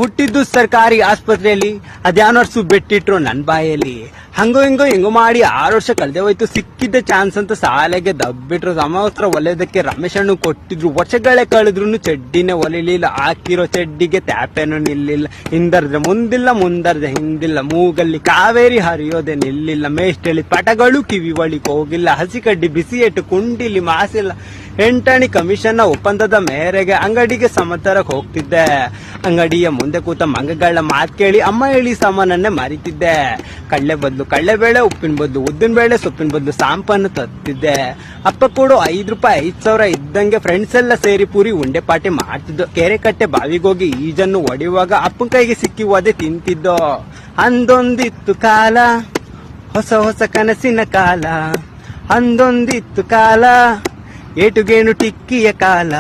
ಹುಟ್ಟಿದ್ದು ಸರ್ಕಾರಿ ಆಸ್ಪತ್ರೆಯಲ್ಲಿ, ಅದ್ಯಾವ ನರ್ಸು ಬೆಟ್ಟಿಟ್ರು ನನ್ ಬಾಯಲ್ಲಿ. ಹಂಗೋ ಹಿಂಗೋ ಮಾಡಿ 6 ವರ್ಷ ಕಳೆದೇ ಹೋಯ್ತು. ಸಿಕ್ಕಿದ್ದ ಚಾನ್ಸ್ ಅಂತ ಸಾಲೆಗೆ ದಬ್ಬಿಟ್ರು. ಸಮವಸ್ತ್ರ ಒಲೆದಕ್ಕೆ ರಮೇಶ್ ಅಣ್ಣು ಕೊಟ್ಟಿದ್ರು. ವರ್ಷಗಳೇ ಕಳೆದ್ರು ಚಡ್ಡಿನೇ ಒಲಿಲಿಲ್ಲ. ಹಾಕಿರೋ ಚಡ್ಡಿಗೆ ತ್ಯಾಪೇನು ನಿಲ್ಲಿಲ್ಲ. ಹಿಂದರ್ದ್ರೆ ಮುಂದಿಲ್ಲ, ಮುಂದರ್ದೆ ಹಿಂದಿಲ್ಲ. ಮೂಗಲ್ಲಿ ಕಾವೇರಿ ಹರಿಯೋದೆ ನಿಲ್ಲಿಲ್ಲ. ಮೇಷ್ಟಳಿ ಪಟಗಳು ಕಿವಿ ಒಳಿಕ್ ಹೋಗಿಲ್ಲ. ಹಸಿ ಕಡ್ಡಿ ಬಿಸಿ ಏಟು ಕುಂಡಿಲಿ ಮಾಸಿಲ್ಲ. 8 ಕಮಿಷನ್ ಒಪ್ಪಂದದ ಮೇರೆಗೆ ಅಂಗಡಿಗೆ ಸಮತರಕ್ಕೆ ಹೋಗ್ತಿದ್ದೆ. ಅಂಗಡಿಯ ಮುಂದೆ ಕೂತ ಮಂಗಗಳ ಮಾತ್ ಕೇಳಿ ಅಮ್ಮ ಹೇಳಿ ಸಾಮಾನನ್ನೇ ಮರಿತಿದ್ದೆ. ಕಳ್ಳೆ ಬದಲು ಕಳ್ಳೆಬೇಳೆ, ಉಪ್ಪಿನ ಬದಲು ಉದ್ದಿನ ಬೇಳೆ, ಸೊಪ್ಪಿನ ಬದಲು ಸಾಂಪನ್ನು ತತ್ತಿದ್ದೆ. ಅಪ್ಪ ಕೊಡು 5 ರೂಪಾಯಿ 5,000 ಇದ್ದಂಗೆ ಫ್ರೆಂಡ್ಸ್ ಎಲ್ಲ ಸೇರಿ ಪೂರಿ ಉಂಡೆ ಪಾಟಿ ಮಾಡ್ತಿದ್ದು. ಕೆರೆ ಕಟ್ಟೆ ಬಾವಿಗೋಗಿ ಈಜನ್ನು ಹೊಡೆಯುವಾಗ ಅಪ್ಪನ ಕೈಗೆ ಸಿಕ್ಕಿ ಒದೆ ತಿಂತಿದ್ದೋ. ಅಂದೊಂದಿತ್ತು ಕಾಲ, ಹೊಸ ಕನಸಿನ ಕಾಲ. ಅಂದೊಂದಿತ್ತು ಕಾಲ, ಏಟುಗೇನು ಟಿಕ್ಕಿಯ ಕಾಲ.